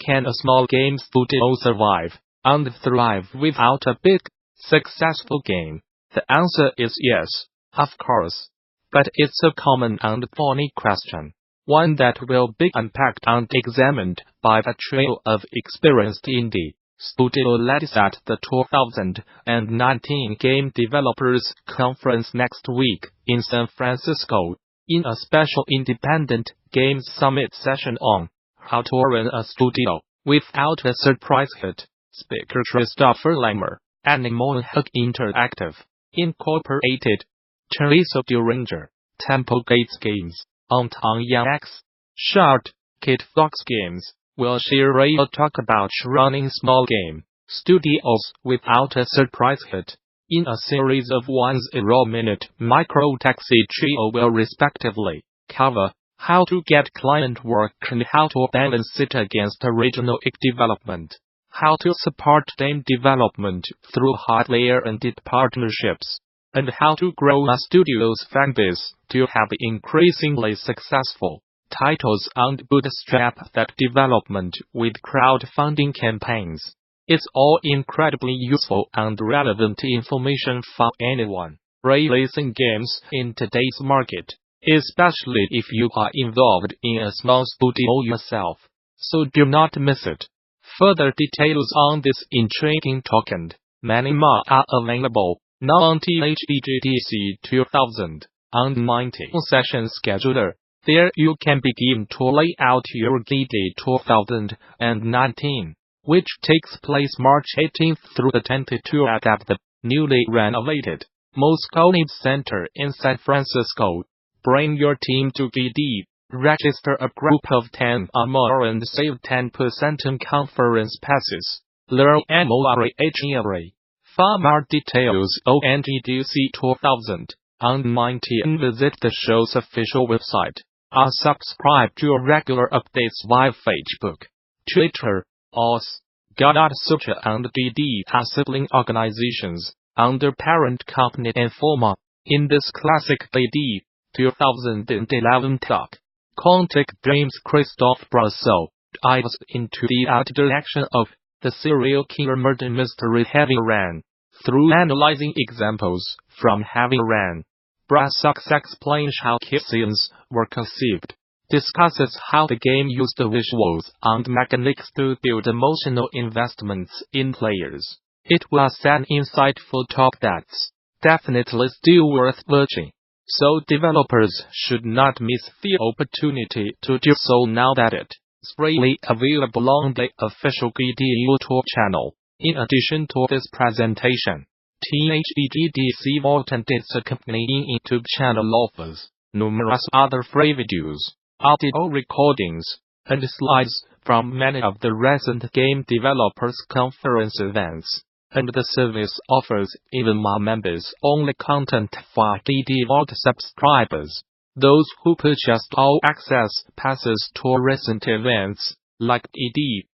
can a small game studio survive and thrive without a big, successful game? The answer is yes, of course. But it's a common and thorny question, one that will be unpacked and examined by a trio of experienced indie studio leads at the 2019 Game Developers Conference next week in San Francisco, in a special Independent Games Summit session on how to run a studio without a surprise hit. Speaker Christopher Lammer, Animal Hug Interactive, Incorporated, Teresa Duringer, Temple Gates Games, Anton Yang X, Shard, Kid Fox Games, will share a talk about running small game studios without a surprise hit. In a series of 1-0-minute micro-taxi trio will respectively cover how to get client work and how to balance it against original development, how to support game development through hardware and partnerships, and how to grow a studio's fanbase to have increasingly successful titles and bootstrap that development with crowdfunding campaigns. It's all incredibly useful and relevant information for anyone releasing games in today's market, especially if you are involved in a small studio yourself. So do not miss it. Further details on this intriguing talk and many more are available now on GDC 2019 session scheduler. There you can begin to lay out your GDC 2019, which takes place March 18th through the 22nd at the newly renovated Moscow Center in San Francisco. Bring your team to GDC, register a group of 10 or more and save 10% on conference passes. Learn more. For more details on GDC 2019, visit the show's official website, or subscribe to regular updates via Facebook, Twitter, or Gamasutra and GDC are sibling organizations under parent company Informa. In this classic GDC 2011 talk, contact James Christoph Brasso dives into the art direction of the serial killer murder mystery Heavy Rain. Through analyzing examples from Heavy Rain, Brasso explains how kill scenes were conceived, discusses how the game used visuals and mechanics to build emotional investments in players. It was an insightful talk that's definitely still worth watching. So developers should not miss the opportunity to do so now that it's freely available on the official GDC YouTube channel. In addition to this presentation, GDC Vault and its accompanying YouTube channel offers numerous other free videos, audio recordings, and slides from many of the recent Game Developers Conference events. And the service offers even more members-only content for GDC Vault subscribers. Those who purchased all access passes to recent events, like GDC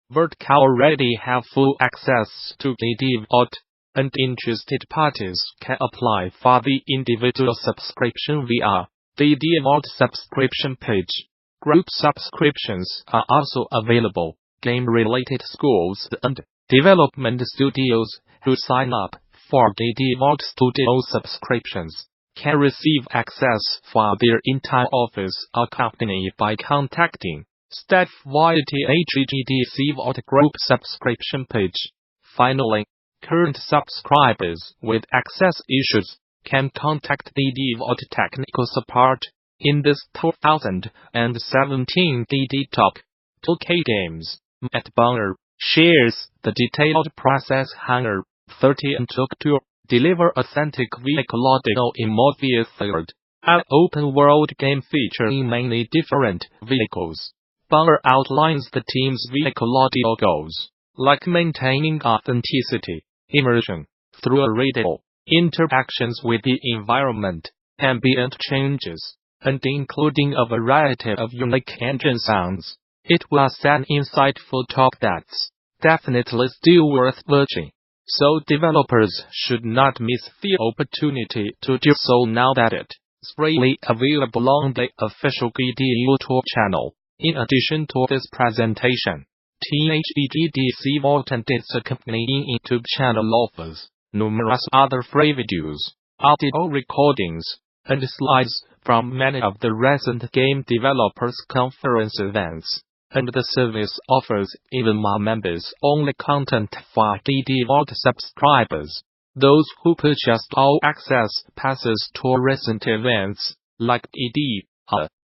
Vault, already have full access to GDC Vault, and interested parties can apply for the individual subscription via the GDC Vault subscription page. Group subscriptions are also available. Game-related schools and development studios who sign up for GDC Vault Studio subscriptions can receive access for their entire office or company by contacting staff via the GDC Vault Group subscription page. Finally, current subscribers with access issues can contact GDC Vault technical support. In this 2017 GDC Talk, 2K Games, Matt Bonner shares the detailed process Hangar 30 and took to deliver authentic vehicle audio in Morpheus 3rd, an open-world game featuring many different vehicles. Bonner outlines the team's vehicle audio goals, like maintaining authenticity, immersion, through radio, interactions with the environment, ambient changes, and including a variety of unique engine sounds. It was an insightful talk that's definitely still worth watching. So developers should not miss the opportunity to do so now that it's freely available on the official GDC YouTube channel. In addition to this presentation, Teenage GDC Vault and its accompanying YouTube channel offers numerous other free videos, audio recordings, and slides from many of the recent game developers conference events. And the service offers even more members-only content for GD Vault subscribers. Those who purchased all-access passes to recent events, like GD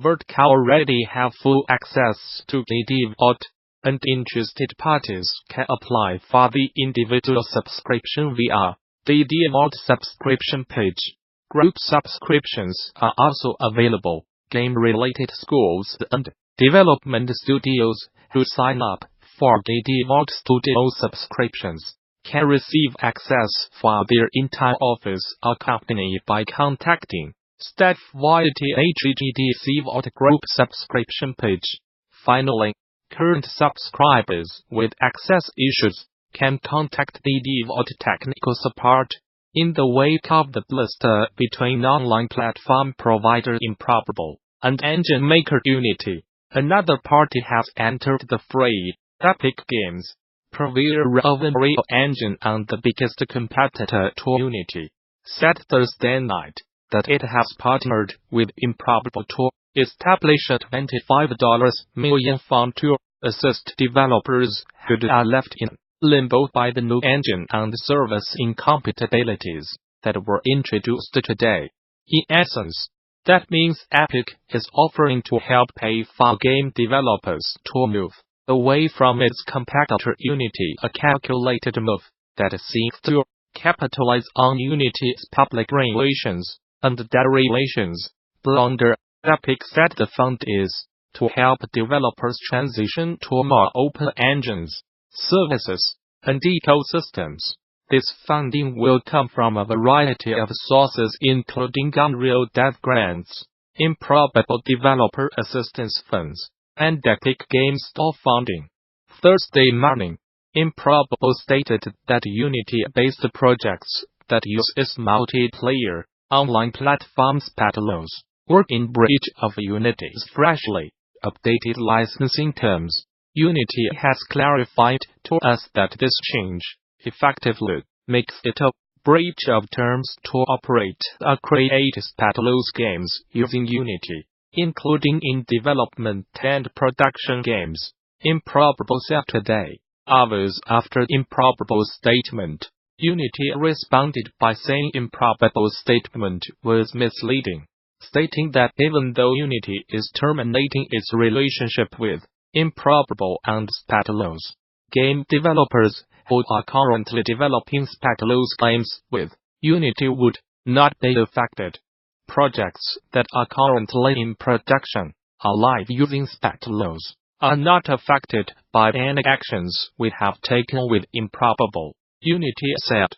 Vault, already have full access to GD Vault, and interested parties can apply for the individual subscription via GD Vault subscription page. Group subscriptions are also available. Game-related schools and development studios who sign up for GD Vault Studio subscriptions can receive access for their entire office or company by contacting staff via the GDC Vault Group subscription page. Finally, current subscribers with access issues can contact GD Vault technical support. In the wake of the blister between online platform provider Improbable and engine maker Unity, another party has entered the fray. Epic Games, provider of Unreal Engine and the biggest competitor to Unity, said Thursday night that it has partnered with Improbable to establish a $25 million fund to assist developers who are left in limbo by the new engine and service incompatibilities that were introduced today. In essence, that means Epic is offering to help pay for game developers to move away from its competitor Unity, a calculated move that seeks to capitalize on Unity's public relations and derivations blunder. Epic said the fund is to help developers transition to more open engines, services, and ecosystems. This funding will come from a variety of sources including Unreal Dev grants, Improbable developer assistance funds, and Epic Games Store funding. Thursday morning, Improbable stated that Unity-based projects that use its multiplayer online platform Spatalos work in breach of Unity's freshly updated licensing terms. Unity has clarified to us that this change effectively makes it a breach of terms to operate or create Spatalos games using Unity, including in development and production games, Improbable said today. Hours after Improbable's statement, Unity responded by saying Improbable's statement was misleading, stating that even though Unity is terminating its relationship with Improbable and Spatalos, game developers who are currently developing Spatalos games with Unity would not be affected. Projects that are currently in production or live using Spatalos are not affected by any actions we have taken with Improbable, Unity said.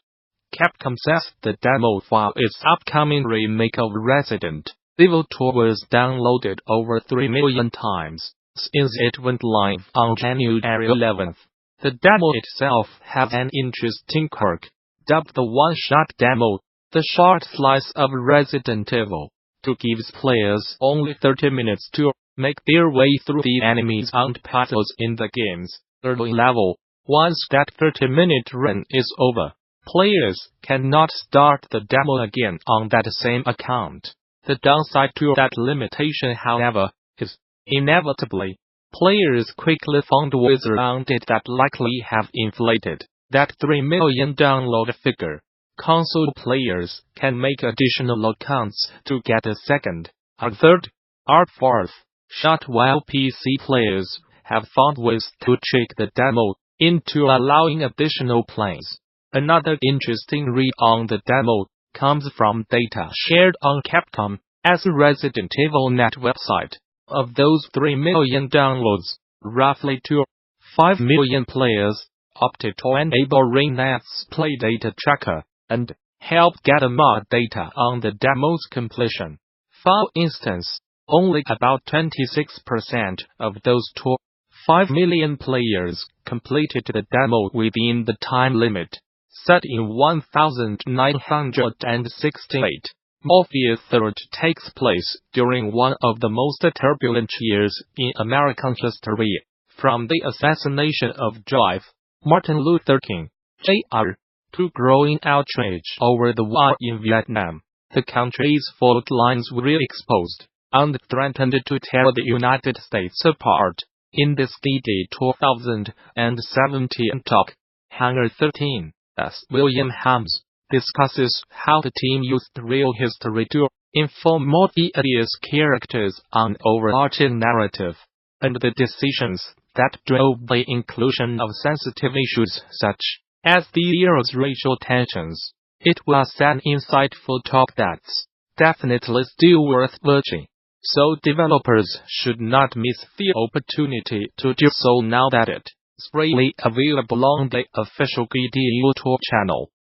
Capcom says the demo for its upcoming remake of Resident Evil 2 was downloaded over 3 million times since it went live on January 11th. The demo itself has an interesting quirk, dubbed the one-shot demo, the short slice of Resident Evil 2 gives players only 30 minutes to make their way through the enemies and puzzles in the game's early level. Once that 30-minute run is over, players cannot start the demo again on that same account. The downside to that limitation, however, is inevitably, players quickly found ways around it that likely have inflated that 3 million download figure. Console players can make additional accounts to get a second, or third, or fourth shot, while PC players have found ways to trick the demo into allowing additional plays. Another interesting read on the demo comes from data shared on Capcom's Resident Evil Net website. Of those 3 million downloads, roughly 2.5 million players opted to enable Ringnet's play data tracker and help gather more data on the demo's completion. For instance, only about 26% of those 2.5 million players completed the demo within the time limit set in 1968. Morpheus 3rd takes place during one of the most turbulent years in American history, From the assassination of Drive, Martin Luther King, Jr., to growing outrage over the war in Vietnam, the country's fault lines were exposed and threatened to tear the United States apart. In this DD 2017 talk, Hangar 13, S. William Hams discusses how the team used real history to inform more tedious characters on overarching narrative, and the decisions that drove the inclusion of sensitive issues such as the era's racial tensions. It was an insightful talk that's definitely still worth watching, so developers should not miss the opportunity to do so now that it's freely available on the official GDC YouTube channel.